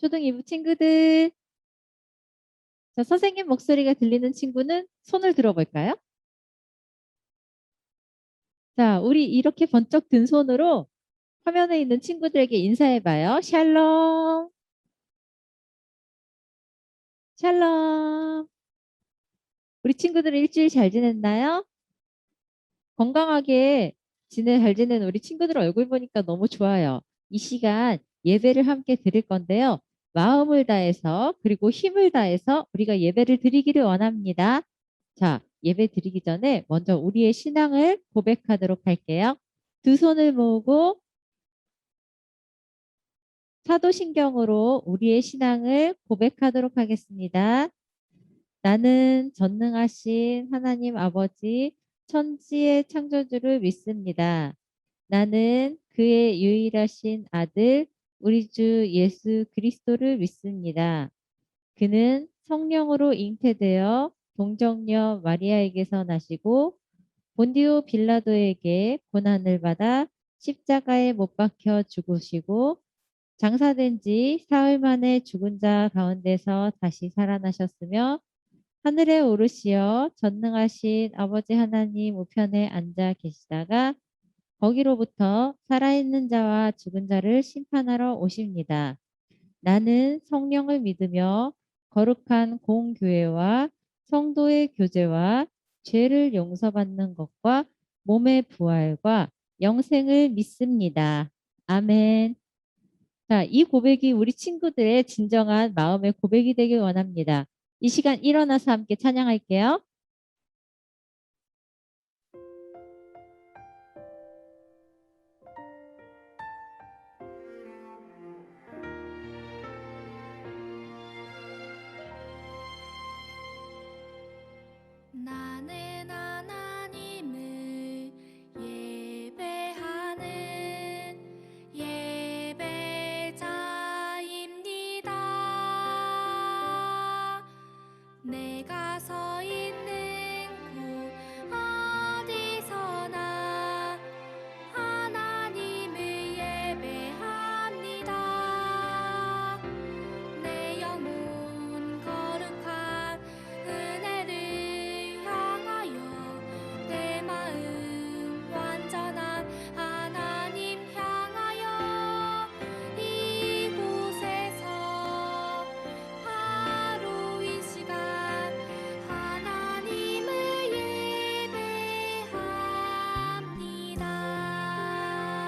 초등 2부 친구들, 자, 선생님 목소리가 들리는 친구는 손을 들어볼까요? 자, 우리 이렇게 번쩍 든 손으로 화면에 있는 친구들에게 인사해봐요. 샬롬, 샬롬. 우리 친구들 일주일 잘 지냈나요? 건강하게 잘 지낸 우리 친구들 얼굴 보니까 너무 좋아요. 이 시간 예배를 함께 드릴 건데요. 마음을 다해서 그리고 힘을 다해서 우리가 예배를 드리기를 원합니다. 자, 예배 드리기 전에 먼저 우리의 신앙을 고백하도록 할게요. 두 손을 모으고 사도신경으로 우리의 신앙을 고백하도록 하겠습니다. 나는 전능하신 하나님 아버지 천지의 창조주를 믿습니다. 나는 그의 유일하신 아들 우리 주 예수 그리스도를 믿습니다. 그는 성령으로 잉태되어 동정녀 마리아에게서 나시고 본디오 빌라도에게 고난을 받아 십자가에 못 박혀 죽으시고 장사된 지 사흘 만에 죽은 자 가운데서 다시 살아나셨으며 하늘에 오르시어 전능하신 아버지 하나님 우편에 앉아 계시다가 거기로부터 살아있는 자와 죽은 자를 심판하러 오십니다. 나는 성령을 믿으며 거룩한 공교회와 성도의 교제와 죄를 용서받는 것과 몸의 부활과 영생을 믿습니다. 아멘. 자, 이 고백이 우리 친구들의 진정한 마음의 고백이 되길 원합니다. 이 시간 일어나서 함께 찬양할게요. 나는 하나님을 예배하는 예배자입니다. 내가 서 있는 곳 어디서나 하나님을 예배합니다. 내 영혼 거룩한 은혜를 향하여 내 마음 완전한 하나님 향하여 이곳에서 바로 이 시간 하나님을 예배합니다.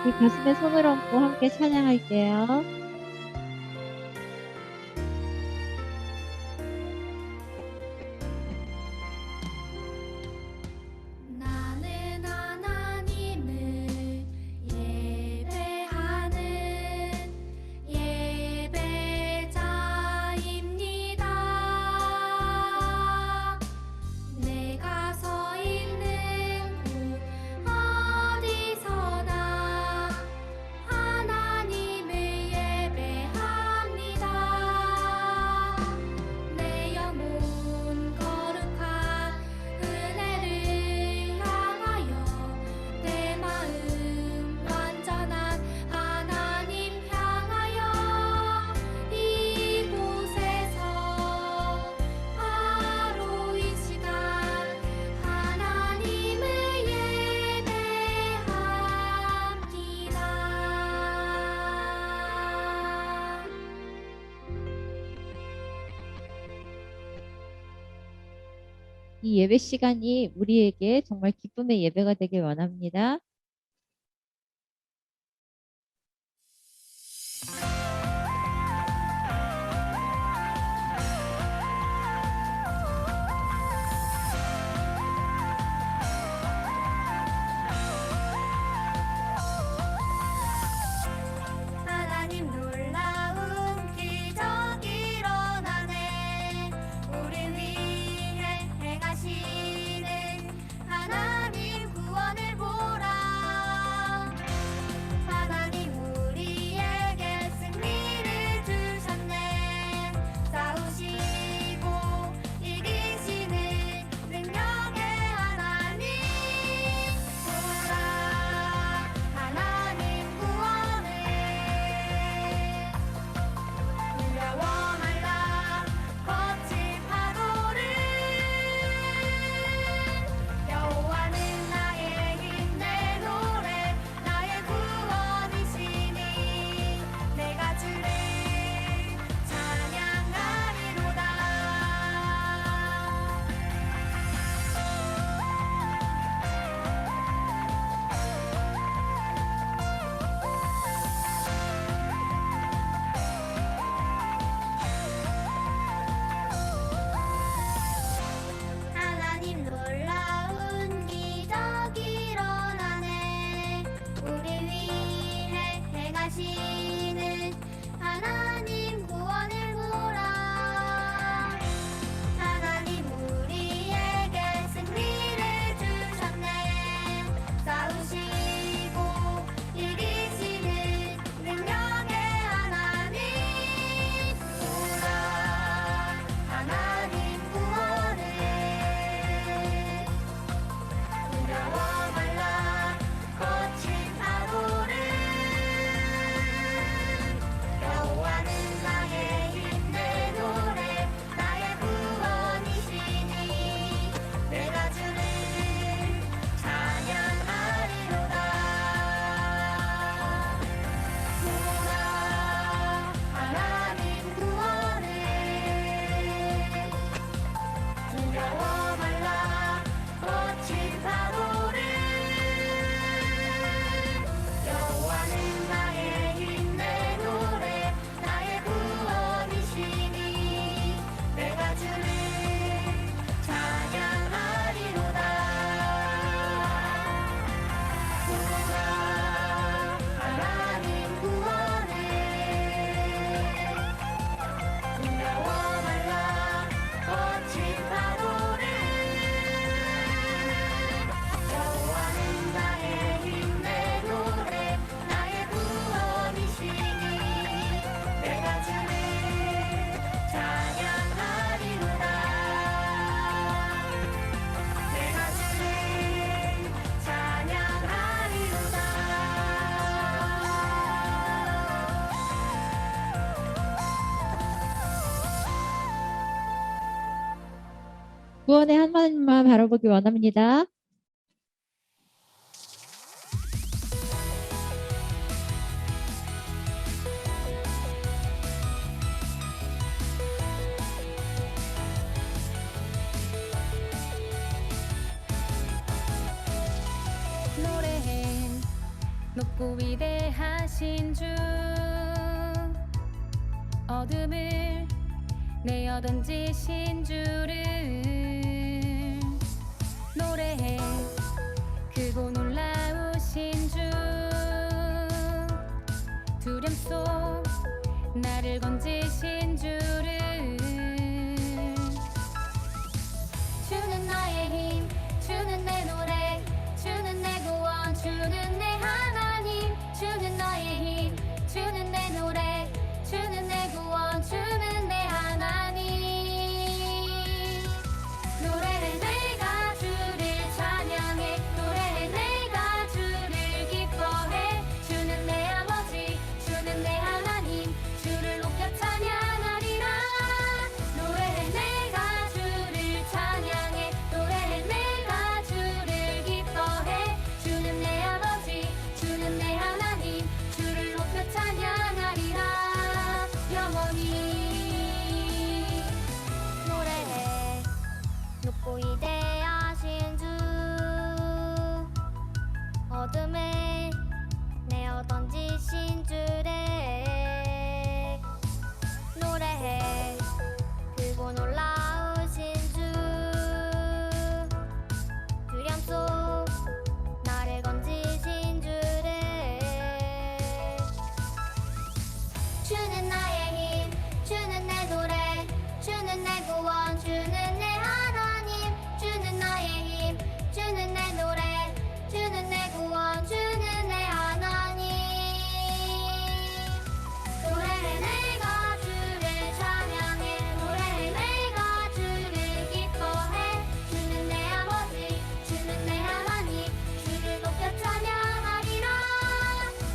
우리 가슴에 손을 얹고 함께 찬양할게요. 나는 하나님을 예배하는 예배자입니다. 내가 서 있는 곳 어디서나 하나님을 예배합니다. 내 영혼 거룩한 은혜를 향하여 내 마음 완전한 하나님 향하여 이곳에서 바로 이 시간 하나님을 예배합니다. 이 예배 시간이 우리에게 정말 기쁨의 예배가 되길 원합니다. 하나님 놀라운 기적이 일어나네. 우리 위해 행하시는 하나님 구원을 보라. 구원의 하나님만 바라보기 원합니다. 노래해 높고 위대하신 주 어둠을 내어 던지신 주를 노래해 크고 놀라우신 주 두려움 속 나를 건지신 주를 주는 나의 힘 주는 내 노래 주는 내 구원 주는 내 하나님 주는 나의 힘 주는 내 노래 주는 내 구원 주는 내 하나님 노래해 내가 주를 찬양해 노래해 내가 주를 기뻐해 주는 내 아버지 주는 내 하나님 주를 높여 찬양하리라 노래해 내가 주를 찬양해 노래해 내가 주를 기뻐해 주는 내 아버지 주는 내 하나님 주를 높여 찬양하리라 영원히 노래해 높고 위대하신 주 어둠을 내어 던지신 주를 노래해 크고 놀라우신 주 두려움 속 나를 건지신 주를 주는 나의 힘 주는 내 노래 주는 내 구원 주는 내 하나님 주는 나의 힘 주는 내 노래 주는 내 구원 주는 내 하나님 노래해 내가 주를 찬양해 노래해 내가 주를 기뻐해 주는 내 아버지 주는 내 하나님 주를 높여 찬양하리라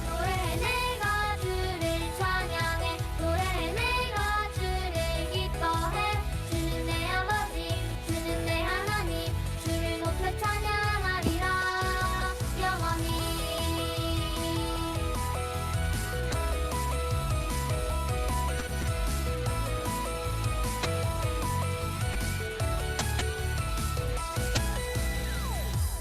노래해 내가 주를 찬양해 노래해 내가 주를 기뻐해 주는 내 아버지 주는 내 하나님 주를 높여 찬양하리라 영원히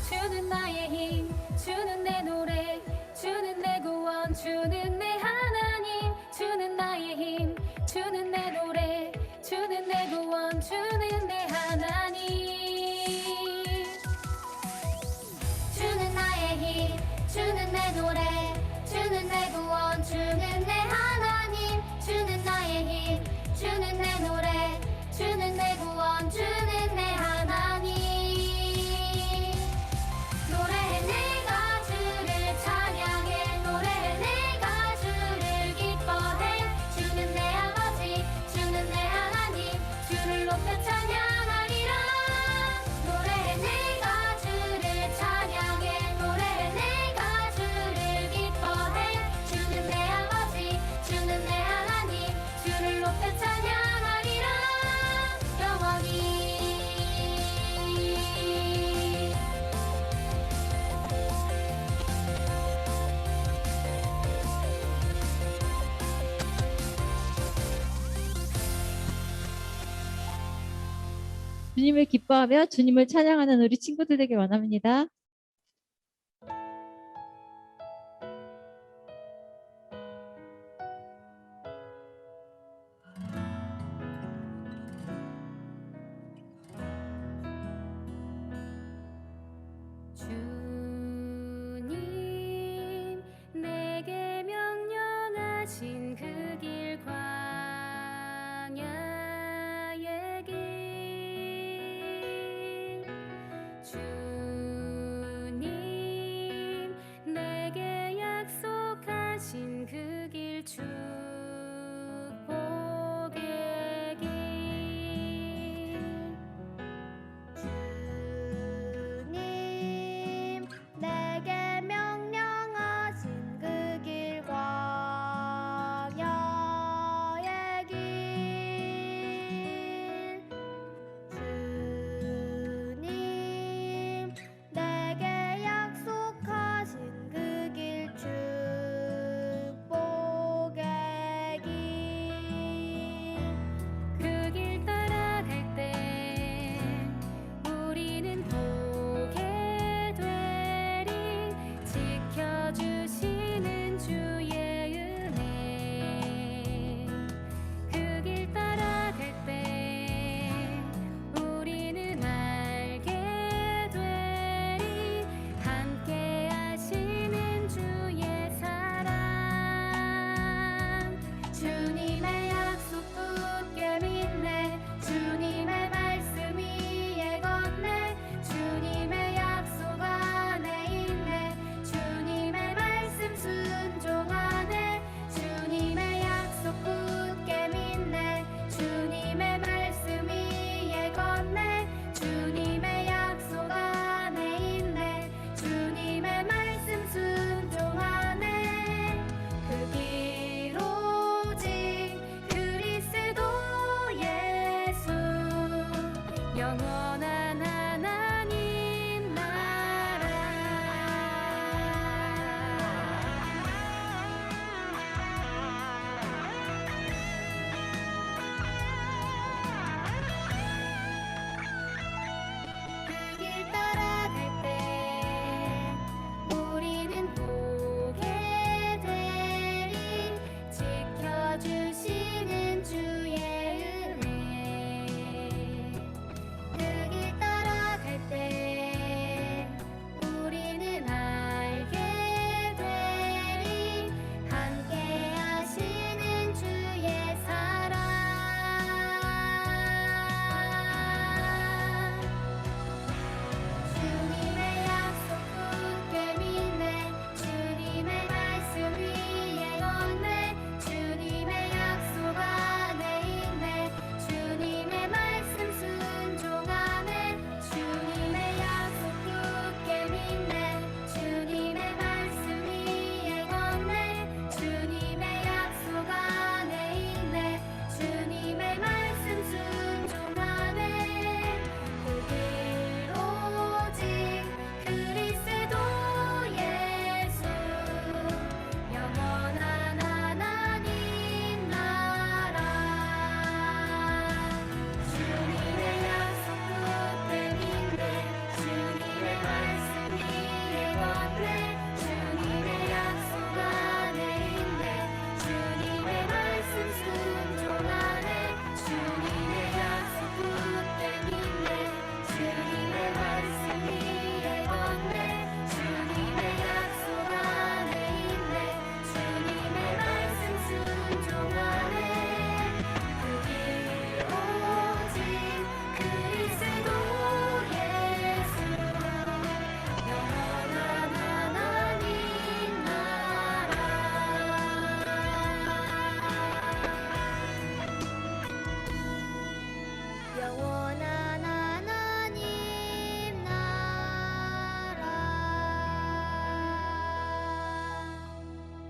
주는 나의 힘 주는 내 노래 주는 내 구원 주는 내 하나님 주는 나의 힘 주는 내 노래 주는 내 구원 주는 내 하나님 주는 나의 힘 주는 내 노래 주는 내 구원 주는 내 하나님 주는 나의 힘 주는 내 노래 주는 내 구원 주는 내 하나님 노래해 내가 주를 찬양해 노래해 내가 주를 기뻐해 주는 내 아버지 주는 내 하나님 주를 높여 찬양하리라 노래해 내가 주를 찬양해 노래해 내가 주를 기뻐해 주는 내 아버지 주는 내 하나님 주를 높여 찬양하리라 영원히 주님을 기뻐하며 주님을 찬양하는 우리 친구들 되길 원합니다. 주님 내게 명령하신 그 길 광야의 길 주님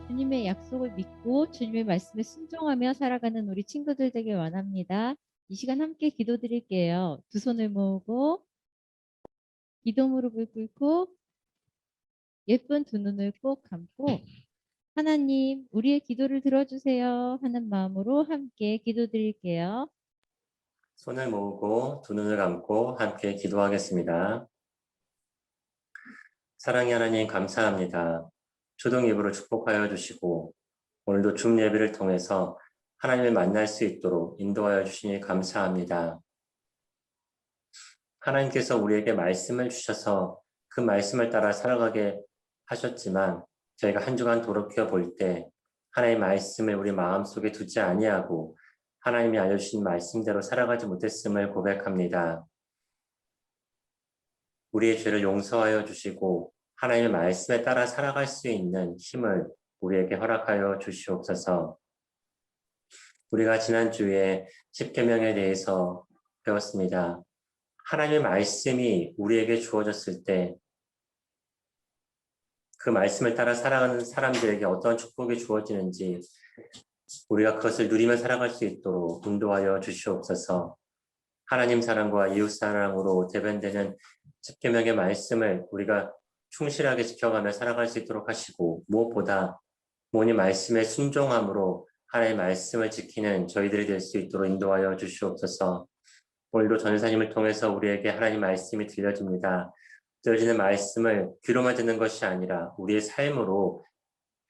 주님의 약속을 믿고 주님의 말씀에 순종하며 살아가는 우리 친구들 되길 원합니다. 이 시간 함께 기도드릴게요. 두 손을 모으고 기도 무릎을 꿇고 예쁜 두 눈을 꼭 감고 하나님, 우리의 기도를 들어주세요 하는 마음으로 함께 기도드릴게요. 손을 모으고 두 눈을 감고 함께 기도하겠습니다. 사랑의 하나님 감사합니다. 초등 예배로 축복하여 주시고 오늘도 줌 예배를 통해서 하나님을 만날 수 있도록 인도하여 주시니 감사합니다. 하나님께서 우리에게 말씀을 주셔서 그 말씀을 따라 살아가게 하셨지만 저희가 한 주간 돌이켜 볼 때 하나님의 말씀을 우리 마음속에 두지 아니하고 하나님이 알려주신 말씀대로 살아가지 못했음을 고백합니다. 우리의 죄를 용서하여 주시고 하나님의 말씀에 따라 살아갈 수 있는 힘을 우리에게 허락하여 주시옵소서. 우리가 지난주에 십계명에 대해서 배웠습니다. 하나님의 말씀이 우리에게 주어졌을 때 그 말씀을 따라 살아가는 사람들에게 어떤 축복이 주어지는지 우리가 그것을 누리며 살아갈 수 있도록 인도하여 주시옵소서. 하나님 사랑과 이웃 사랑으로 대변되는 십계명의 말씀을 우리가 충실하게 지켜가며 살아갈 수 있도록 하시고 무엇보다 모든 말씀에 순종함으로 하나님의 말씀을 지키는 저희들이 될 수 있도록 인도하여 주시옵소서. 오늘도 전사님을 통해서 우리에게 하나님 말씀이 들려집니다. 들려지는 말씀을 귀로만 듣는 것이 아니라 우리의 삶으로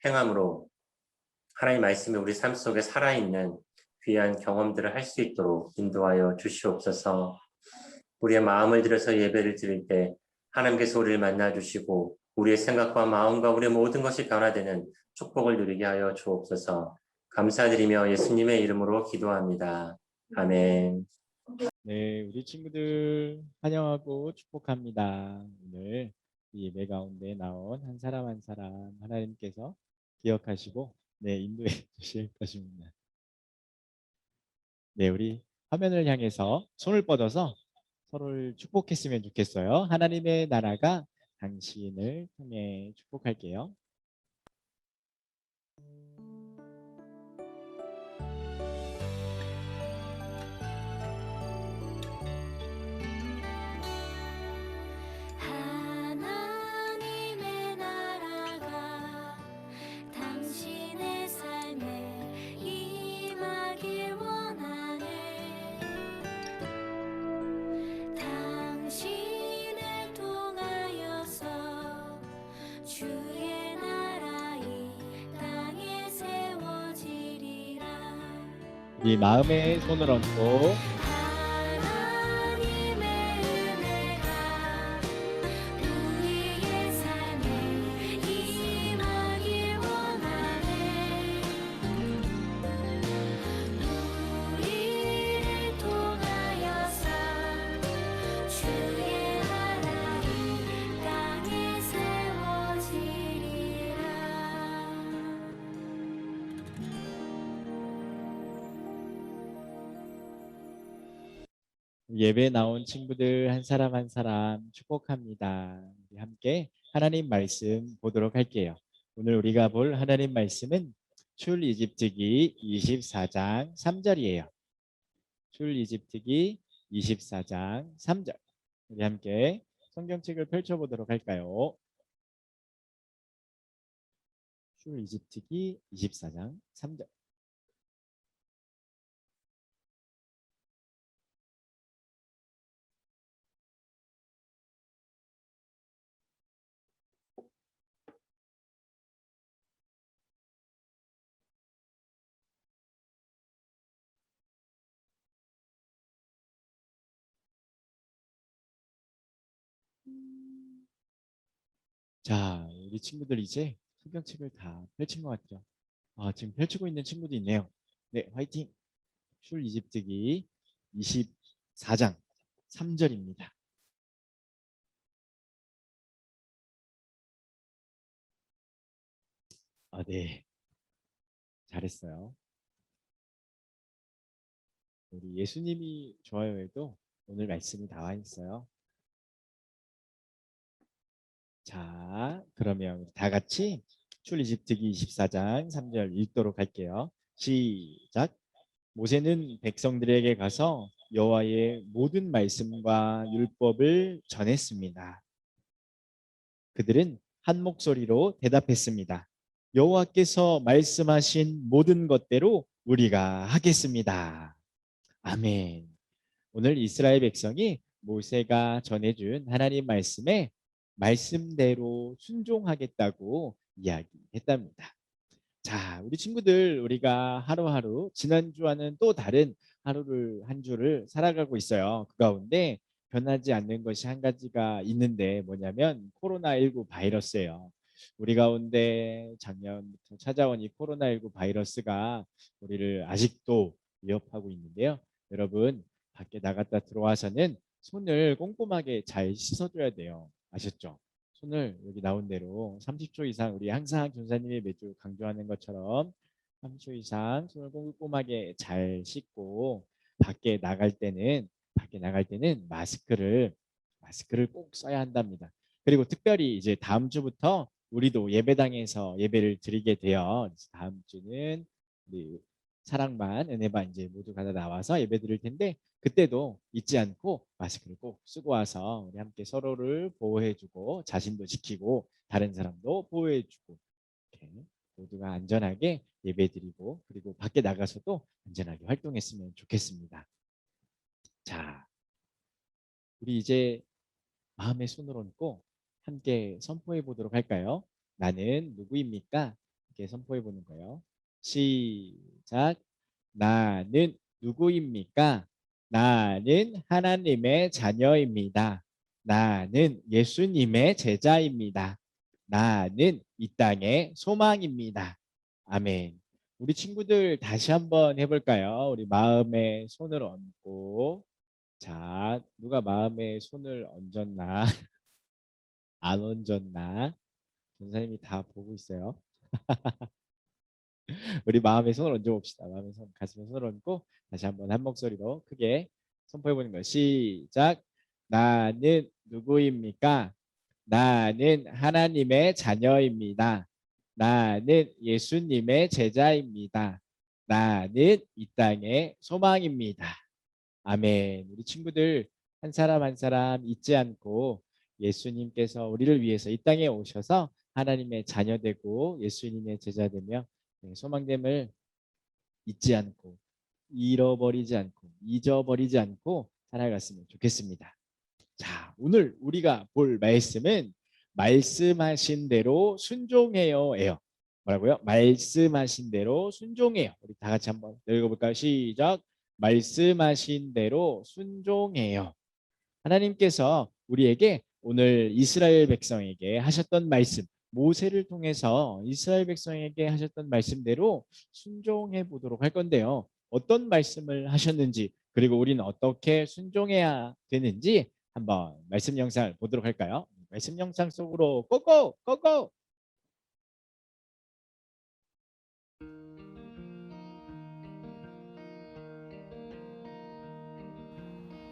행함으로 하나님 말씀이 우리 삶 속에 살아있는 귀한 경험들을 할 수 있도록 인도하여 주시옵소서. 우리의 마음을 들여서 예배를 드릴 때 하나님께서 우리를 만나주시고 우리의 생각과 마음과 우리의 모든 것이 변화되는 축복을 누리게 하여 주옵소서. 감사드리며 예수님의 이름으로 기도합니다. 아멘. 네, 우리 친구들 환영하고 축복합니다. 오늘 이 예배 가운데 나온 한 사람 한 사람 하나님께서 기억하시고 인도해 주실 것입니다. 네, 우리 화면을 향해서 손을 뻗어서 서로를 축복했으면 좋겠어요. 하나님의 나라가 당신을 통해 축복할게요. 하나님의 나라가 당신의 삶에 임하길 원하네. 당신을 통하여서 주의 나라 이 땅에 세워지리라. 우리 마음에 손을 얹고 하나님의 은혜가 우리의 삶에 임하길 원하네. 우리를 통하여서 주의 나라 이 땅에 세워지리라. 예배 나온 친구들 한 사람 한 사람 축복합니다. 우리 함께 하나님 말씀 보도록 할게요. 오늘 우리가 볼 하나님 말씀은 출애굽기 24장 3절이에요. 출애굽기 24장 3절. 우리 함께 성경책을 펼쳐보도록 할까요? 출애굽기 24장 3절. 자, 우리 친구들 이제 성경책을 다 펼친 것 같죠? 지금 펼치고 있는 친구도 있네요. 네, 화이팅! 출애굽기 24장 3절입니다. 네, 잘했어요. 우리 예수님이 좋아요에도 오늘 말씀이 나와 있어요. 자, 그러면 우리 다 같이 출애굽기 24장 3절 읽도록 할게요. 시작. 모세는 백성들에게 가서 여호와의 모든 말씀과 율법을 전했습니다. 그들은 한 목소리로 대답했습니다. 여호와께서 말씀하신 모든 것대로 우리가 하겠습니다. 아멘. 오늘 이스라엘 백성이 모세가 전해준 하나님 말씀에 말씀대로 순종하겠다고 이야기했답니다. 자, 우리 친구들, 우리가 하루하루 지난주와는 또 다른 한 주를 살아가고 있어요. 그 가운데 변하지 않는 것이 한 가지가 있는데 뭐냐면 코로나19 바이러스예요. 우리 가운데 작년부터 찾아온 이 코로나19 바이러스가 우리를 아직도 위협하고 있는데요. 여러분, 밖에 나갔다 들어와서는 손을 꼼꼼하게 잘 씻어줘야 돼요. 아셨죠? 손을 여기 나온 대로 30초 이상, 우리 항상 전사님이 매주 강조하는 것처럼 30초 이상 손을 꼼꼼하게 잘 씻고 밖에 나갈 때는 마스크를 꼭 써야 한답니다. 그리고 특별히 이제 다음 주부터 우리도 예배당에서 예배를 드리게 돼요. 다음 주는 우리 사랑반, 은혜반 이제 모두가 다 나와서 예배 드릴 텐데 그때도 잊지 않고 마스크를 꼭 쓰고 와서 우리 함께 서로를 보호해주고 자신도 지키고 다른 사람도 보호해주고 이렇게 모두가 안전하게 예배드리고 그리고 밖에 나가서도 안전하게 활동했으면 좋겠습니다. 자, 우리 이제 마음에 손을 얹고 함께 선포해 보도록 할까요? 나는 누구입니까? 이렇게 선포해 보는 거예요. 시작. 나는 누구입니까? 나는 하나님의 자녀입니다. 나는 예수님의 제자입니다. 나는 이 땅의 소망입니다. 아멘. 우리 친구들 다시 한번 해볼까요? 우리 마음에 손을 얹고, 자, 누가 마음에 손을 얹었나? 안 얹었나? 전사님이 다 보고 있어요. 우리 마음에 손을 얹어 봅시다. 가슴에 손을 얹고 다시 한번 한 목소리로 크게 선포해 보는 거. 시작. 나는 누구입니까? 나는 하나님의 자녀입니다. 나는 예수님의 제자입니다. 나는 이 땅의 소망입니다. 아멘. 우리 친구들 한 사람 한 사람 잊지 않고 예수님께서 우리를 위해서 이 땅에 오셔서 하나님의 자녀 되고 예수님의 제자 되며 소망됨을 잊지 않고 잊어버리지 않고 살아갔으면 좋겠습니다. 자, 오늘 우리가 볼 말씀은 말씀하신 대로 순종해요예요. 뭐라고요? 말씀하신 대로 순종해요. 우리 다 같이 한번 읽어볼까요? 시작. 말씀하신 대로 순종해요. 하나님께서 우리에게 오늘 이스라엘 백성에게 하셨던 말씀, 모세를 통해서 이스라엘 백성에게 하셨던 말씀대로 순종해 보도록 할 건데요. 어떤 말씀을 하셨는지 그리고 우리는 어떻게 순종해야 되는지 한번 말씀 영상을 보도록 할까요? 말씀 영상 속으로 고고! 고고!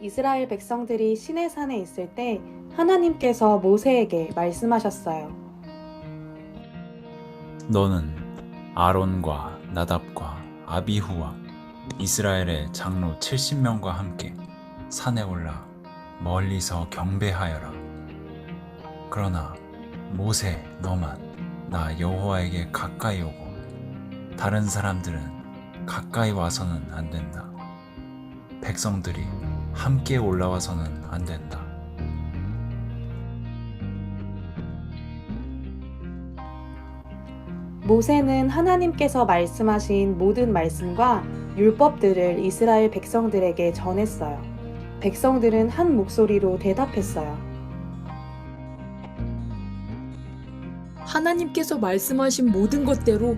이스라엘 백성들이 시내산에 있을 때 하나님께서 모세에게 말씀하셨어요. 너는 아론과 나답과 아비후와 이스라엘의 장로 70명과 함께 산에 올라 멀리서 경배하여라. 그러나 모세 너만 나 여호와에게 가까이 오고 다른 사람들은 가까이 와서는 안 된다. 백성들이 함께 올라와서는 안 된다. 모세는 하나님께서 말씀하신 모든 말씀과 율법들을 이스라엘 백성들에게 전했어요. 백성들은 한 목소리로 대답했어요. 하나님께서 말씀하신 모든 것대로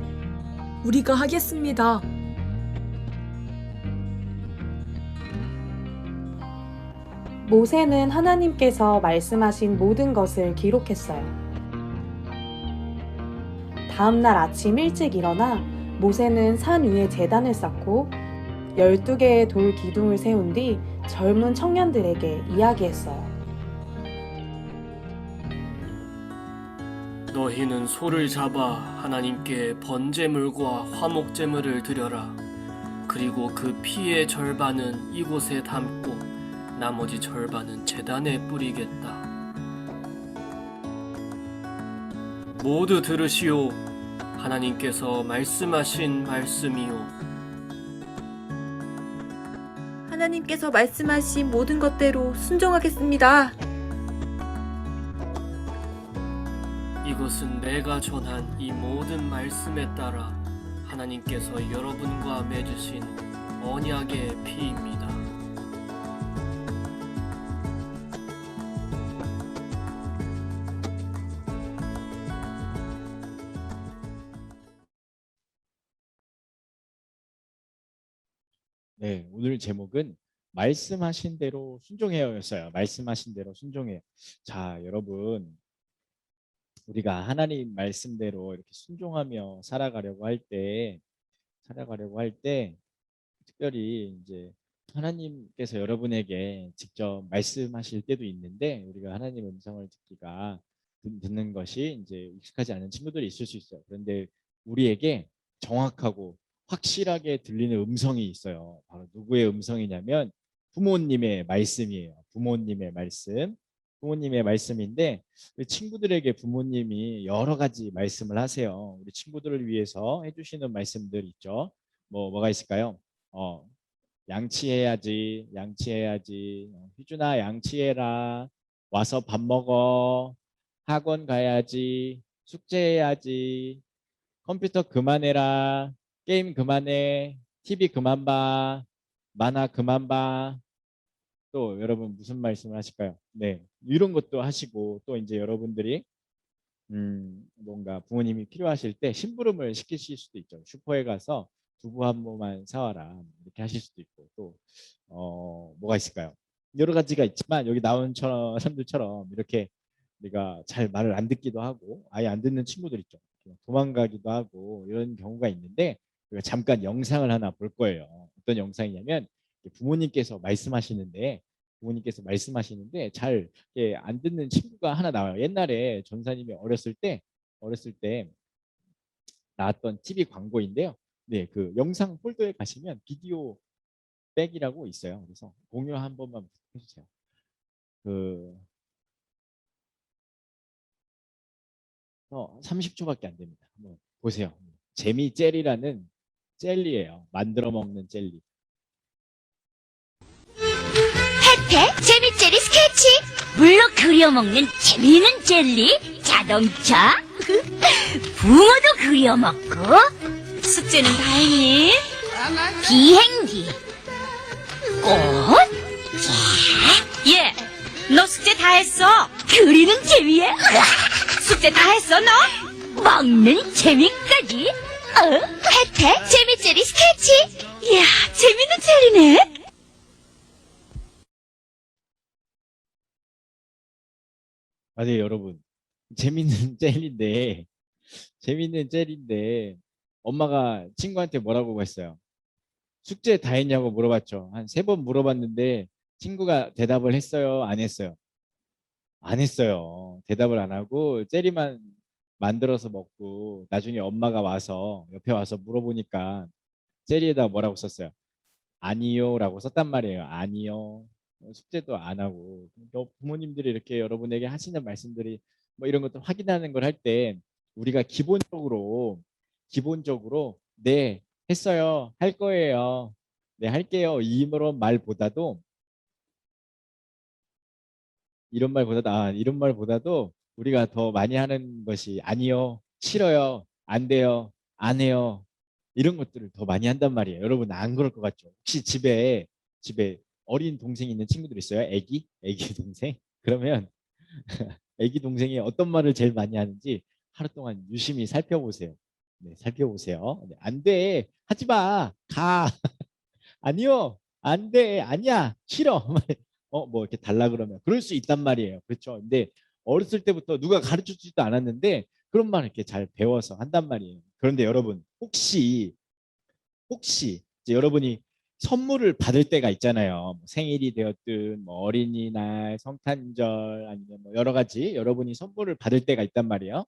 우리가 하겠습니다. 모세는 하나님께서 말씀하신 모든 것을 기록했어요. 다음 날 아침 일찍 일어나 모세는 산 위에 제단을 쌓고 12개의 돌 기둥을 세운 뒤 젊은 청년들에게 이야기했어요. 너희는 소를 잡아 하나님께 번제물과 화목제물을 드려라. 그리고 그 피의 절반은 이곳에 담고 나머지 절반은 제단에 뿌리겠다. 모두 들으시오. 하나님께서 말씀하신 말씀이요. 하나님께서 말씀하신 모든 것대로 순종하겠습니다. 이것은 내가 전한 이 모든 말씀에 따라 하나님께서 여러분과 맺으신 언약의 피입니다. 네, 오늘 제목은 말씀하신 대로 순종해요였어요. 말씀하신 대로 순종해요. 자, 여러분, 우리가 하나님 말씀대로 이렇게 순종하며 살아가려고 할 때, 특별히 이제 하나님께서 여러분에게 직접 말씀하실 때도 있는데, 우리가 하나님 음성을 듣는 것이 이제 익숙하지 않은 친구들이 있을 수 있어요. 그런데 우리에게 정확하고 확실하게 들리는 음성이 있어요. 바로 누구의 음성이냐면 부모님의 말씀이에요. 부모님의 말씀. 부모님의 말씀인데 우리 친구들에게 부모님이 여러 가지 말씀을 하세요. 우리 친구들을 위해서 해주시는 말씀들 있죠. 뭐가 있을까요? 양치해야지, 양치해야지. 희준아, 양치해라. 와서 밥 먹어. 학원 가야지. 숙제해야지. 컴퓨터 그만해라. 게임 그만해. TV 그만 봐. 만화 그만 봐. 또 여러분 무슨 말씀을 하실까요? 네, 이런 것도 하시고 또 이제 여러분들이 뭔가 부모님이 필요하실 때 심부름을 시키실 수도 있죠. 슈퍼에 가서 두부 한 모만 사와라 이렇게 하실 수도 있고 또 뭐가 있을까요? 여러 가지가 있지만 여기 나온 사람들처럼 이렇게 우리가 잘 말을 안 듣기도 하고 아예 안 듣는 친구들 있죠. 도망가기도 하고 이런 경우가 있는데 우리가 잠깐 영상을 하나 볼 거예요. 어떤 영상이냐면 부모님께서 말씀하시는데 잘 안 듣는 친구가 하나 나와요. 옛날에 전사님이 어렸을 때 나왔던 TV 광고인데요. 네, 그 영상 폴더에 가시면 비디오 백이라고 있어요. 그래서 공유 한 번만 해주세요. 30초밖에 안 됩니다. 한번 보세요. 재미 젤이라는 젤리예요. 만들어 먹는 젤리. 혜태 재미젤리 스케치 물로 그려먹는 재미있는 젤리 자동차 붕어도 그려먹고 숙제는 다 했니? 비행기 꽃 얘, 너 숙제 다 했어? 그리는 재미에 숙제 다 했어 너? 먹는 재미까지 혜태 재미젤리 스케치 이야 재밌는 젤리네. 맞아요, 여러분. 재밌는 젤리인데 엄마가 친구한테 뭐라고 했어요? 숙제 다 했냐고 물어봤죠. 한 3번 물어봤는데 친구가 대답을 했어요? 안 했어요? 안 했어요. 대답을 안 하고 젤리만 만들어서 먹고 나중에 엄마가 옆에 와서 물어보니까 젤리에다 뭐라고 썼어요? 아니요 라고 썼단 말이에요. 아니요. 숙제도 안 하고 부모님들이 이렇게 여러분에게 하시는 말씀들이 뭐 이런 것도 확인하는 걸 할 때 우리가 기본적으로 네 했어요 할 거예요 네 할게요 이런 말보다도 우리가 더 많이 하는 것이 아니요 싫어요 안 돼요 안 해요 이런 것들을 더 많이 한단 말이에요. 여러분 안 그럴 것 같죠? 혹시 집에 어린 동생이 있는 친구들 있어요? 애기 동생? 그러면 애기 동생이 어떤 말을 제일 많이 하는지 하루 동안 유심히 살펴보세요. 네, 살펴보세요. 네, 안 돼. 하지 마. 가. 아니요. 안 돼. 아니야. 싫어. 뭐 이렇게 달라 그러면 그럴 수 있단 말이에요. 그렇죠? 근데 어렸을 때부터 누가 가르쳐 주지도 않았는데 그런 말을 이렇게 잘 배워서 한단 말이에요. 그런데 여러분 혹시 이제 여러분이 선물을 받을 때가 있잖아요. 뭐 생일이 되었든 뭐 어린이날, 성탄절 아니면 뭐 여러 가지 여러분이 선물을 받을 때가 있단 말이에요.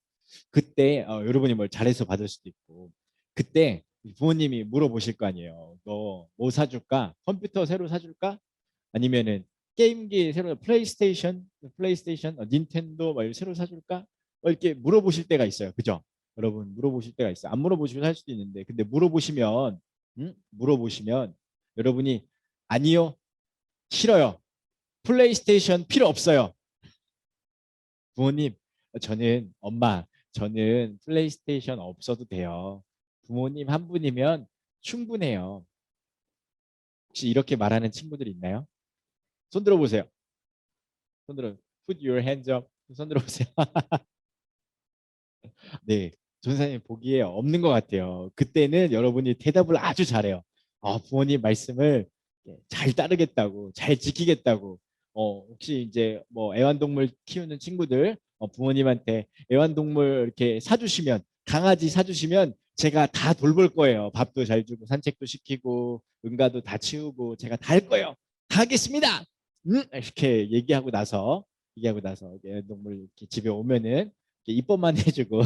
그때 여러분이 뭘 잘해서 받을 수도 있고 그때 부모님이 물어보실 거 아니에요. 너 뭐 사줄까? 컴퓨터 새로 사줄까? 아니면은 게임기 새로 플레이스테이션, 닌텐도 뭐 새로 사줄까? 이렇게 물어보실 때가 있어요. 그죠? 여러분 물어보실 때가 있어요. 안 물어보시고 살 수도 있는데 근데 물어보시면 여러분이 아니요, 싫어요. 플레이스테이션 필요 없어요. 부모님, 저는 플레이스테이션 없어도 돼요. 부모님 한 분이면 충분해요. 혹시 이렇게 말하는 친구들 있나요? 손 들어보세요. Put your hands up. 손 들어보세요. 네, 전사님 보기에 없는 것 같아요. 그때는 여러분이 대답을 아주 잘해요. 부모님 말씀을 잘 따르겠다고, 잘 지키겠다고. 혹시 이제 뭐 애완동물 키우는 친구들 부모님한테 애완동물 이렇게 사주시면 강아지 사주시면 제가 다 돌볼 거예요. 밥도 잘 주고 산책도 시키고 응가도 다 치우고 제가 다 할 거예요. 다 하겠습니다. 이렇게 얘기하고 나서 애완동물 이렇게 집에 오면은 이렇게 입법만 해주고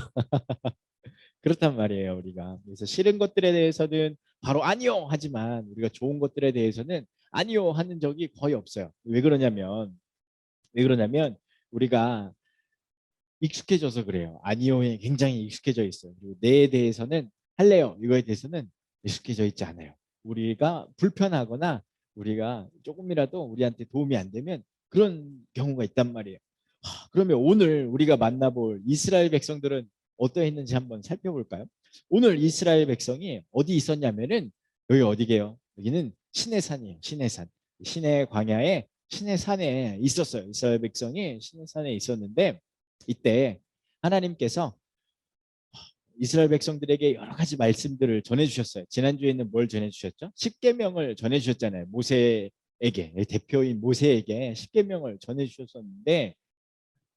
그렇단 말이에요, 우리가. 그래서 싫은 것들에 대해서는 바로 아니요 하지만 우리가 좋은 것들에 대해서는 아니요 하는 적이 거의 없어요. 왜 그러냐면 우리가 익숙해져서 그래요. 아니요에 굉장히 익숙해져 있어요. 그리고 네에 대해서는 할래요. 이거에 대해서는 익숙해져 있지 않아요. 우리가 불편하거나 우리가 조금이라도 우리한테 도움이 안 되면 그런 경우가 있단 말이에요. 그러면 오늘 우리가 만나볼 이스라엘 백성들은 어떠했는지 한번 살펴볼까요? 오늘 이스라엘 백성이 어디 있었냐면은 여기 어디게요? 여기는 시내산이에요. 시내산. 시내 광야에 시내산에 있었어요. 이스라엘 백성이 시내산에 있었는데 이때 하나님께서 이스라엘 백성들에게 여러 가지 말씀들을 전해주셨어요. 지난주에는 뭘 전해주셨죠? 십계명을 전해주셨잖아요. 모세에게, 대표인 모세에게 십계명을 전해주셨었는데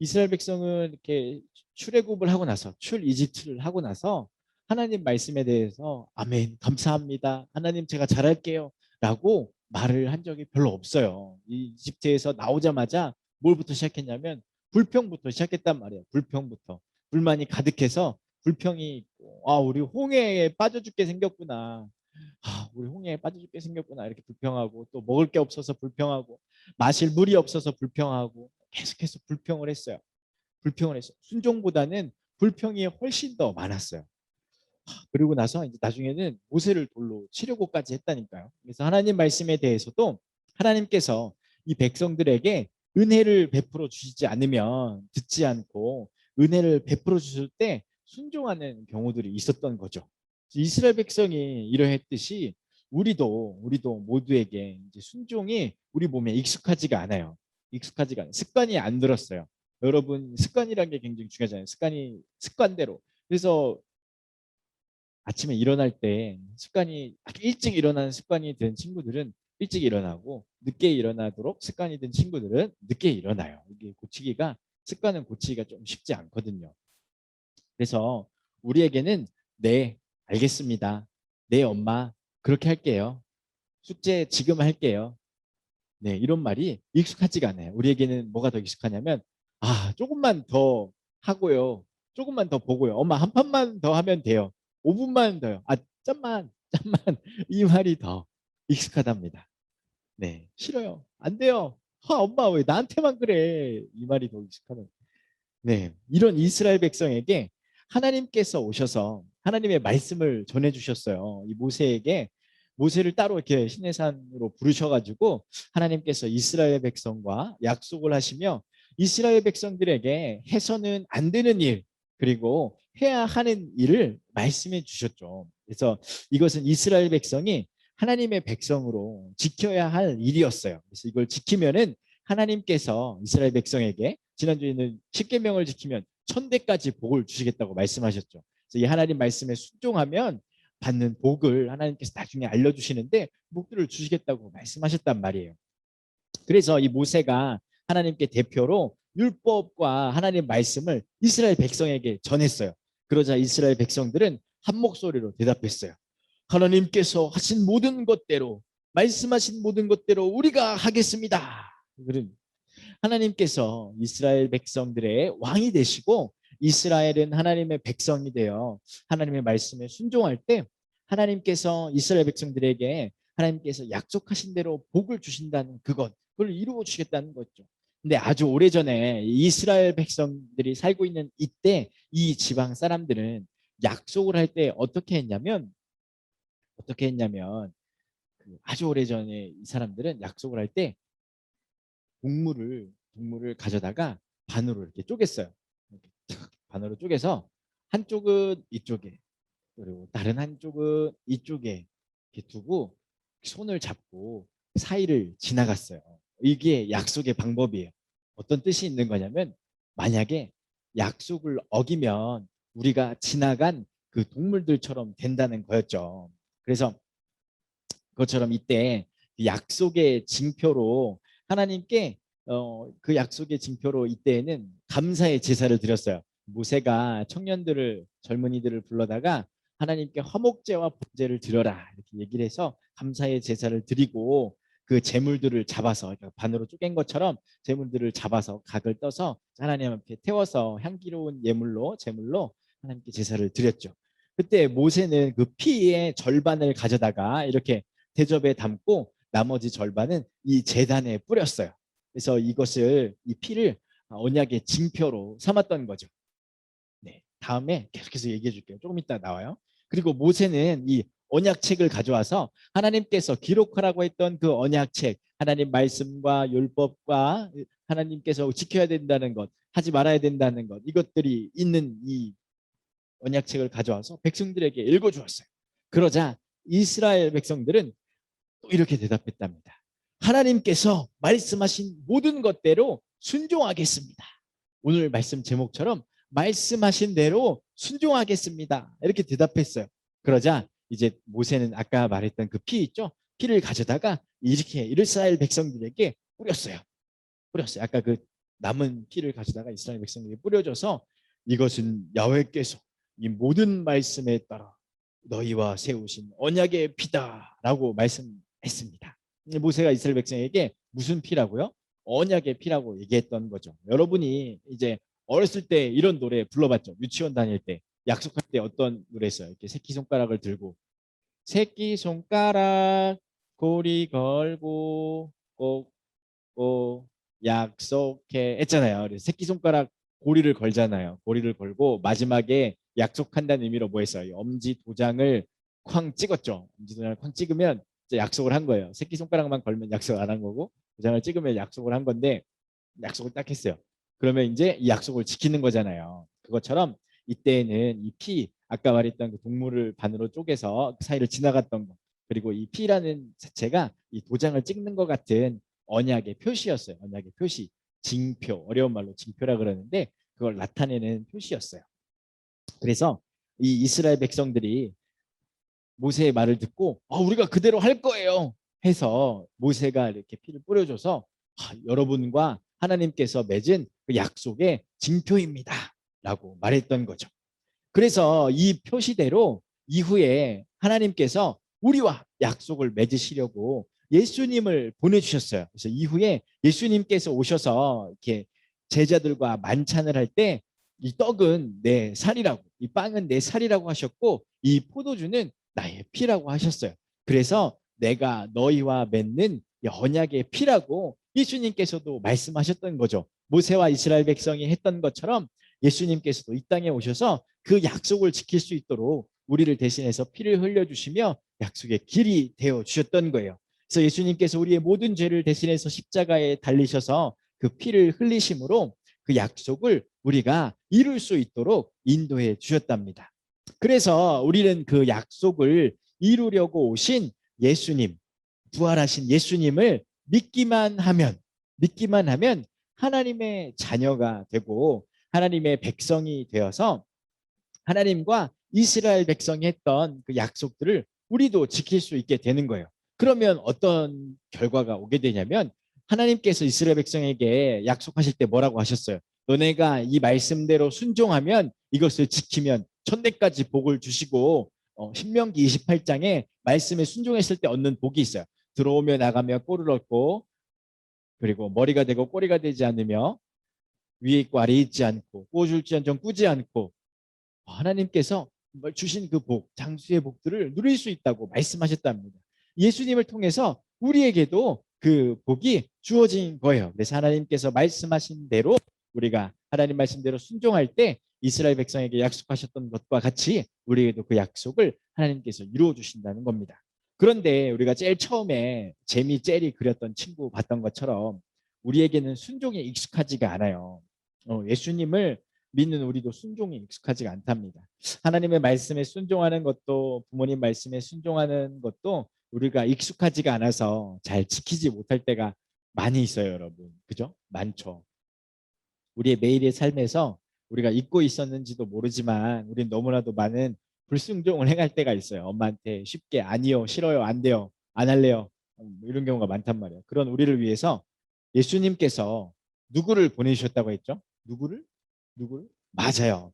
이스라엘 백성은 이렇게 출애굽을 하고 나서 이집트를 하고 나서 하나님 말씀에 대해서 아멘 감사합니다 하나님 제가 잘할게요 라고 말을 한 적이 별로 없어요. 이 이집트에서 나오자마자 뭘부터 시작했냐면 불평부터 시작했단 말이에요. 불평부터 불만이 가득해서 불평이 있고 우리 홍해에 빠져 죽게 생겼구나. 우리 홍해에 빠져 죽게 생겼구나 이렇게 불평하고 또 먹을 게 없어서 불평하고 마실 물이 없어서 불평하고 계속해서 불평을 했어요. 순종보다는 불평이 훨씬 더 많았어요. 그리고 나서 이제 나중에는 모세를 돌로 치려고까지 했다니까요. 그래서 하나님 말씀에 대해서도 하나님께서 이 백성들에게 은혜를 베풀어 주시지 않으면 듣지 않고 은혜를 베풀어 주실 때 순종하는 경우들이 있었던 거죠. 이스라엘 백성이 이러했듯이 우리도 모두에게 이제 순종이 우리 몸에 익숙하지가 않아요. 습관이 안 들었어요. 여러분 습관이라는 게 굉장히 중요하잖아요. 습관대로. 그래서 아침에 일어날 때 일찍 일어나는 습관이 된 친구들은 일찍 일어나고 늦게 일어나도록 습관이 된 친구들은 늦게 일어나요. 이게 습관은 고치기가 좀 쉽지 않거든요. 그래서 우리에게는 네, 알겠습니다. 네, 엄마 그렇게 할게요. 숙제 지금 할게요. 네, 이런 말이 익숙하지가 않아요. 우리에게는 뭐가 더 익숙하냐면 조금만 더 하고요. 조금만 더 보고요. 엄마 한 판만 더 하면 돼요. 5분만 더요. 짬만 이 말이 더 익숙하답니다. 네, 싫어요. 안 돼요. 엄마 왜 나한테만 그래. 이 말이 더 익숙하다. 네, 이런 이스라엘 백성에게 하나님께서 오셔서 하나님의 말씀을 전해주셨어요. 이 모세를 따로 이렇게 시내산으로 부르셔가지고 하나님께서 이스라엘 백성과 약속을 하시며 이스라엘 백성들에게 해서는 안 되는 일 그리고 해야 하는 일을 말씀해 주셨죠. 그래서 이것은 이스라엘 백성이 하나님의 백성으로 지켜야 할 일이었어요. 그래서 이걸 지키면은 하나님께서 이스라엘 백성에게 지난주에는 십계명을 지키면 1000대까지 복을 주시겠다고 말씀하셨죠. 그래서 이 하나님 말씀에 순종하면 받는 복을 하나님께서 나중에 알려주시는데 복들을 주시겠다고 말씀하셨단 말이에요. 그래서 이 모세가 하나님께 대표로 율법과 하나님 말씀을 이스라엘 백성에게 전했어요. 그러자 이스라엘 백성들은 한 목소리로 대답했어요. 하나님께서 하신 모든 것대로 말씀하신 모든 것대로 우리가 하겠습니다. 하나님께서 이스라엘 백성들의 왕이 되시고 이스라엘은 하나님의 백성이 되어 하나님의 말씀에 순종할 때 하나님께서 이스라엘 백성들에게 하나님께서 약속하신 대로 복을 주신다는 그걸 이루어 주시겠다는 거죠. 근데 아주 오래전에 이스라엘 백성들이 살고 있는 이때 이 지방 사람들은 약속을 할 때 어떻게 했냐면 그 아주 오래전에 이 사람들은 약속을 할 때 동물을 가져다가 반으로 이렇게 쪼갰어요. 이렇게 탁 반으로 쪼개서 한쪽은 이쪽에 그리고 다른 한쪽은 이쪽에 이렇게 두고 손을 잡고 사이를 지나갔어요. 이게 약속의 방법이에요. 어떤 뜻이 있는 거냐면 만약에 약속을 어기면 우리가 지나간 그 동물들처럼 된다는 거였죠. 그래서 그것처럼 이때 약속의 징표로 하나님께 그 약속의 징표로 이때에는 감사의 제사를 드렸어요. 모세가 젊은이들을 불러다가 하나님께 화목제와 번제를 드려라 이렇게 얘기를 해서 감사의 제사를 드리고 그 제물들을 잡아서 그러니까 반으로 쪼갠 것처럼 제물들을 잡아서 각을 떠서 하나님 앞에 태워서 향기로운 제물로 하나님께 제사를 드렸죠. 그때 모세는 그 피의 절반을 가져다가 이렇게 대접에 담고 나머지 절반은 이 제단에 뿌렸어요. 그래서 이 피를 언약의 징표로 삼았던 거죠. 네, 다음에 계속해서 얘기해 줄게요. 조금 이따 나와요. 그리고 모세는 이 언약책을 가져와서 하나님께서 기록하라고 했던 그 언약책, 하나님 말씀과 율법과 하나님께서 지켜야 된다는 것, 하지 말아야 된다는 것, 이것들이 있는 이 언약책을 가져와서 백성들에게 읽어주었어요. 그러자 이스라엘 백성들은 또 이렇게 대답했답니다. 하나님께서 말씀하신 모든 것대로 순종하겠습니다. 오늘 말씀 제목처럼 말씀하신 대로 순종하겠습니다. 이렇게 대답했어요. 그러자 이제 모세는 아까 말했던 그 피 있죠? 피를 가져다가 이렇게 이스라엘 백성들에게 뿌렸어요. 아까 그 남은 피를 가져다가 이스라엘 백성들에게 뿌려줘서 이것은 야훼께서 이 모든 말씀에 따라 너희와 세우신 언약의 피다라고 말씀했습니다. 모세가 이스라엘 백성에게 무슨 피라고요? 언약의 피라고 얘기했던 거죠. 여러분이 이제 어렸을 때 이런 노래 불러봤죠? 유치원 다닐 때 약속할 때 어떤 노래 했어요? 이렇게 새끼손가락을 들고 새끼손가락 고리 걸고 꼭 약속해 했잖아요. 그래서 새끼손가락 고리를 걸잖아요. 고리를 걸고 마지막에 약속한다는 의미로 뭐 했어요? 엄지 도장을 쾅 찍었죠. 엄지 도장을 쾅 찍으면 이제 약속을 한 거예요. 새끼손가락만 걸면 약속 안 한 거고 도장을 찍으면 약속을 한 건데 약속을 딱 했어요. 그러면 이제 이 약속을 지키는 거잖아요. 그것처럼 이때에는 이 피, 아까 말했던 그 동물을 반으로 쪼개서 그 사이를 지나갔던 거, 그리고 이 피라는 자체가 이 도장을 찍는 것 같은 언약의 표시였어요. 언약의 표시, 징표, 어려운 말로 징표라 그러는데 그걸 나타내는 표시였어요. 그래서 이 이스라엘 백성들이 모세의 말을 듣고 우리가 그대로 할 거예요 해서 모세가 이렇게 피를 뿌려줘서 여러분과 하나님께서 맺은 그 약속의 징표입니다 라고 말했던 거죠. 그래서 이 표시대로 이후에 하나님께서 우리와 약속을 맺으시려고 예수님을 보내주셨어요. 그래서 이후에 예수님께서 오셔서 이렇게 제자들과 만찬을 할 때 이 떡은 내 살이라고, 이 빵은 내 살이라고 하셨고 이 포도주는 나의 피라고 하셨어요. 그래서 내가 너희와 맺는 언약의 피라고 예수님께서도 말씀하셨던 거죠. 모세와 이스라엘 백성이 했던 것처럼 예수님께서도 이 땅에 오셔서 그 약속을 지킬 수 있도록 우리를 대신해서 피를 흘려주시며 약속의 길이 되어 주셨던 거예요. 그래서 예수님께서 우리의 모든 죄를 대신해서 십자가에 달리셔서 그 피를 흘리심으로 그 약속을 우리가 이룰 수 있도록 인도해 주셨답니다. 그래서 우리는 그 약속을 이루려고 오신 예수님, 부활하신 예수님을 믿기만 하면 하나님의 자녀가 되고 하나님의 백성이 되어서 하나님과 이스라엘 백성이 했던 그 약속들을 우리도 지킬 수 있게 되는 거예요. 그러면 어떤 결과가 오게 되냐면 하나님께서 이스라엘 백성에게 약속하실 때 뭐라고 하셨어요? 너네가 이 말씀대로 순종하면 이것을 지키면 천대까지 복을 주시고 신명기 28장에 말씀에 순종했을 때 얻는 복이 있어요. 들어오며 나가며 꼴을 얻고 그리고 머리가 되고 꼬리가 되지 않으며 위에 있고 아래에 있지 않고 꾸어줄지언정 꾸지 않고 하나님께서 주신 그 복, 장수의 복들을 누릴 수 있다고 말씀하셨답니다. 예수님을 통해서 우리에게도 그 복이 주어진 거예요. 그래서 하나님께서 말씀하신 대로 우리가 하나님 말씀대로 순종할 때 이스라엘 백성에게 약속하셨던 것과 같이 우리에게도 그 약속을 하나님께서 이루어 주신다는 겁니다. 그런데 우리가 제일 처음에 재미 젤이 그렸던 친구 봤던 것처럼 우리에게는 순종이 익숙하지가 않아요. 예수님을 믿는 우리도 순종이 익숙하지가 않답니다. 하나님의 말씀에 순종하는 것도 부모님 말씀에 순종하는 것도 우리가 익숙하지가 않아서 잘 지키지 못할 때가 많이 있어요, 여러분. 그죠? 많죠. 우리의 매일의 삶에서 우리가 잊고 있었는지도 모르지만 우리는 너무나도 많은 불순종을 행할 때가 있어요. 엄마한테 쉽게 아니요, 싫어요, 안 돼요, 안 할래요 이런 경우가 많단 말이에요. 그런 우리를 위해서 예수님께서 누구를 보내주셨다고 했죠? 누구를? 맞아요.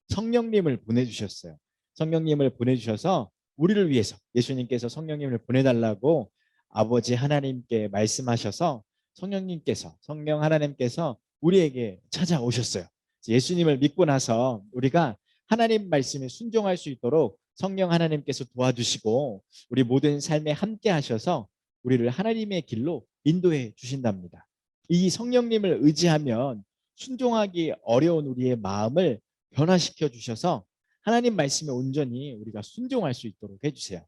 성령님을 보내주셨어요. 성령님을 보내주셔서 우리를 위해서 예수님께서 성령님을 보내달라고 아버지 하나님께 말씀하셔서 성령 하나님께서 우리에게 찾아오셨어요. 예수님을 믿고 나서 우리가 하나님 말씀에 순종할 수 있도록 성령 하나님께서 도와주시고 우리 모든 삶에 함께 하셔서 우리를 하나님의 길로 인도해 주신답니다. 이 성령님을 의지하면 순종하기 어려운 우리의 마음을 변화시켜 주셔서 하나님 말씀에 온전히 우리가 순종할 수 있도록 해주세요.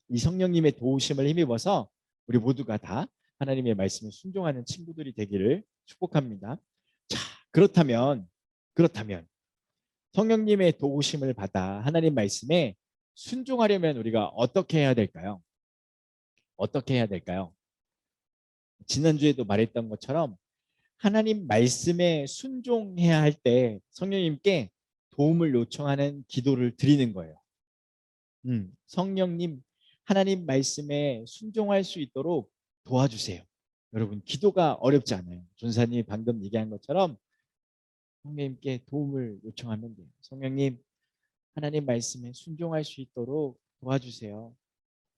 이 성령님의 도우심을 힘입어서 우리 모두가 다 하나님의 말씀에 순종하는 친구들이 되기를 축복합니다. 자, 그렇다면 성령님의 도우심을 받아 하나님 말씀에 순종하려면 우리가 어떻게 해야 될까요? 지난주에도 말했던 것처럼 하나님 말씀에 순종해야 할 때 성령님께 도움을 요청하는 기도를 드리는 거예요. 성령님, 하나님 말씀에 순종할 수 있도록 도와주세요. 여러분, 기도가 어렵지 않아요. 전사님이 방금 얘기한 것처럼 성령님께 도움을 요청하면 돼요. 성령님, 하나님 말씀에 순종할 수 있도록 도와주세요.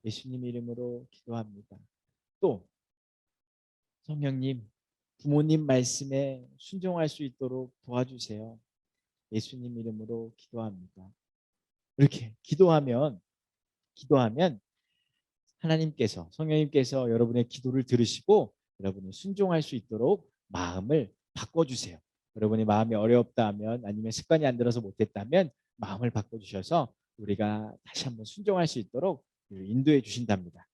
예수님 이름으로 기도합니다. 또 성령님, 부모님 말씀에 순종할 수 있도록 도와주세요. 예수님 이름으로 기도합니다. 이렇게 기도하면 하나님께서, 성령님께서 여러분의 기도를 들으시고 여러분이 순종할 수 있도록 마음을 바꿔주세요. 여러분이 마음이 어렵다 하면, 아니면 습관이 안 들어서 못했다면 마음을 바꿔주셔서 우리가 다시 한번 순종할 수 있도록 인도해 주신답니다.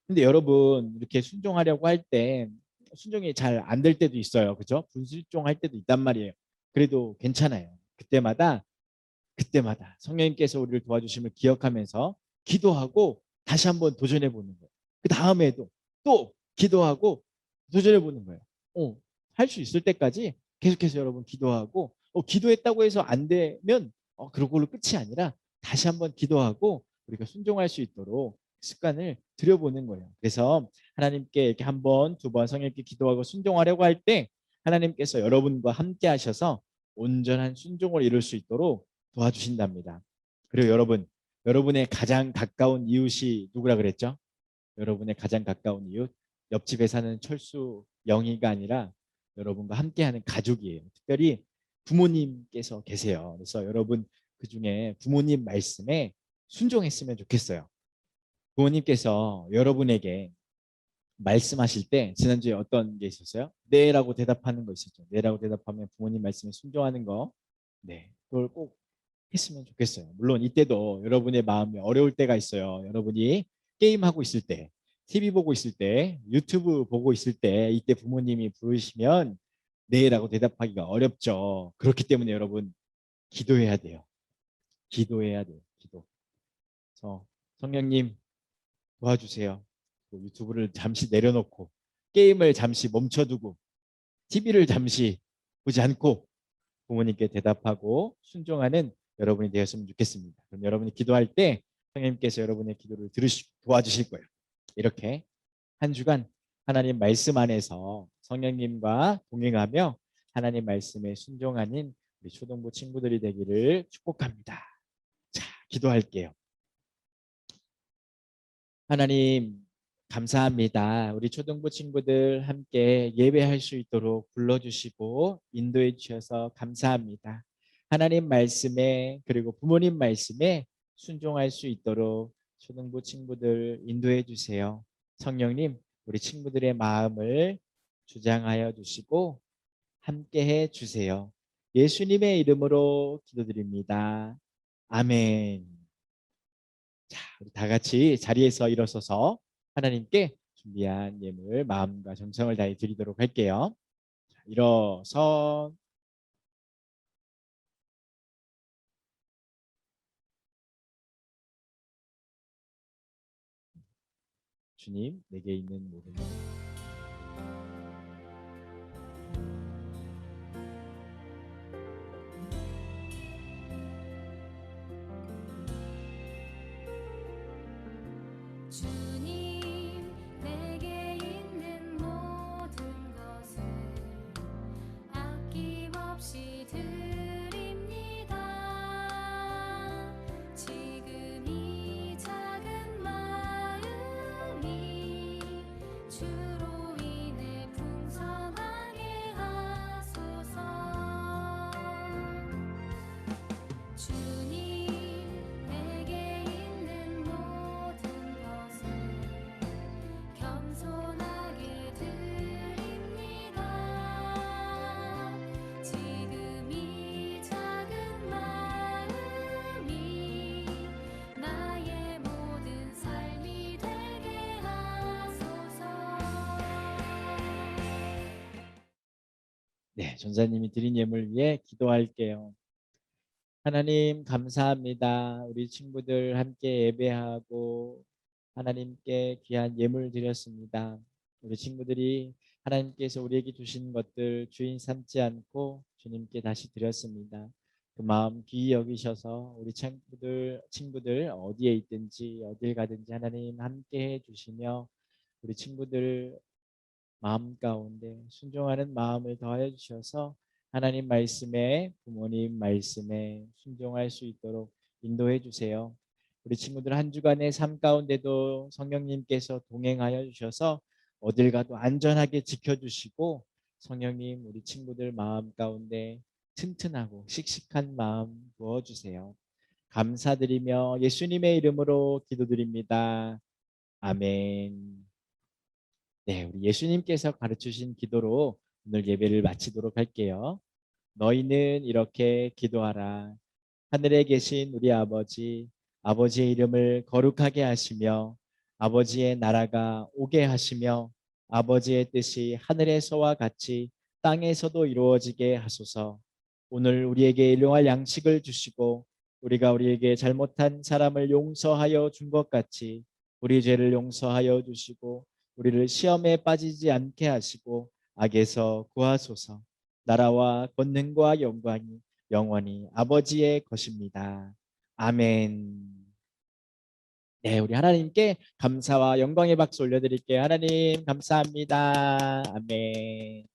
근데 여러분, 이렇게 순종하려고 할 때 순종이 잘 안 될 때도 있어요. 그죠? 불순종할 때도 있단 말이에요. 그래도 괜찮아요. 그때마다 성령님께서 우리를 도와주심을 기억하면서 기도하고 다시 한번 도전해 보는 거예요. 그 다음에도 또 기도하고 도전해 보는 거예요. 할 수 있을 때까지 계속해서 여러분 기도하고, 기도했다고 해서 안 되면 그걸로 끝이 아니라 다시 한번 기도하고 우리가 순종할 수 있도록 습관을 들여보는 거예요. 그래서 하나님께 이렇게 한 번, 두 번 성령께 기도하고 순종하려고 할 때 하나님께서 여러분과 함께 하셔서 온전한 순종을 이룰 수 있도록 도와주신답니다. 그리고 여러분의 가장 가까운 이웃이 누구라 그랬죠? 여러분의 가장 가까운 이웃, 옆집에 사는 철수 영희가 아니라 여러분과 함께하는 가족이에요. 특별히 부모님께서 계세요. 그래서 여러분 그중에 부모님 말씀에 순종했으면 좋겠어요. 부모님께서 여러분에게 말씀하실 때 지난주에 어떤 게 있었어요? 네라고 대답하는 거 있었죠. 네라고 대답하면 부모님 말씀에 순종하는 거. 네, 그걸 꼭 했으면 좋겠어요. 물론 이때도 여러분의 마음이 어려울 때가 있어요. 여러분이 게임하고 있을 때, TV 보고 있을 때, 유튜브 보고 있을 때, 이때 부모님이 부르시면 네라고 대답하기가 어렵죠. 그렇기 때문에 여러분 기도해야 돼요. 기도. 그래서 성령님 도와주세요. 유튜브를 잠시 내려놓고 게임을 잠시 멈춰두고 TV를 잠시 보지 않고 부모님께 대답하고 순종하는 여러분이 되었으면 좋겠습니다. 그럼 여러분이 기도할 때 성령님께서 여러분의 기도를 도와주실 거예요. 이렇게 한 주간 하나님 말씀 안에서 성령님과 동행하며 하나님 말씀에 순종하는 우리 초등부 친구들이 되기를 축복합니다. 자, 기도할게요. 하나님, 감사합니다. 우리 초등부 친구들 함께 예배할 수 있도록 불러주시고 인도해 주셔서 감사합니다. 하나님 말씀에 그리고 부모님 말씀에 순종할 수 있도록 초등부 친구들 인도해 주세요. 성령님, 우리 친구들의 마음을 주장하여 주시고 함께해 주세요. 예수님의 이름으로 기도드립니다. 아멘. 자, 우리 다 같이 자리에서 일어서서 하나님께 준비한 예물 마음과 정성을 다해 드리도록 할게요. 자, 일어서 주님, 내게 있는 모든 것 주님 내게 있는 모든 것을 아낌없이 드립니다. 지금 이 작은 마음이 주로 인해 풍성하게 하소서. 주님 내게 있는 모든 것을 겸손하게 드립니다. 지금 이 작은 마음이 나의 모든 삶이 되게 하소서. 네, 전사님이 드린 예물 위해 기도할게요. 하나님 감사합니다. 우리 친구들 함께 예배하고 하나님께 귀한 예물 드렸습니다. 우리 친구들이 하나님께서 우리에게 주신 것들 주인 삼지 않고 주님께 다시 드렸습니다. 그 마음 귀히 여기셔서 우리 친구들 어디에 있든지 어딜 가든지 하나님 함께 해주시며 우리 친구들 마음 가운데 순종하는 마음을 더해 주셔서 하나님 말씀에 부모님 말씀에 순종할 수 있도록 인도해 주세요. 우리 친구들 한 주간의 삶 가운데도 성령님께서 동행하여 주셔서 어딜 가도 안전하게 지켜주시고 성령님 우리 친구들 마음 가운데 튼튼하고 씩씩한 마음 부어주세요. 감사드리며 예수님의 이름으로 기도드립니다. 아멘. 네, 우리 예수님께서 가르치신 기도로 오늘 예배를 마치도록 할게요. 너희는 이렇게 기도하라. 하늘에 계신 우리 아버지, 아버지의 이름을 거룩하게 하시며 아버지의 나라가 오게 하시며 아버지의 뜻이 하늘에서와 같이 땅에서도 이루어지게 하소서. 오늘 우리에게 일용할 양식을 주시고 우리가 우리에게 잘못한 사람을 용서하여 준 것 같이 우리 죄를 용서하여 주시고 우리를 시험에 빠지지 않게 하시고 악에서 구하소서. 나라와 권능과 영광이 영원히 아버지의 것입니다. 아멘. 네, 우리 하나님께 감사와 영광의 박수 올려드릴게요. 하나님 감사합니다. 아멘.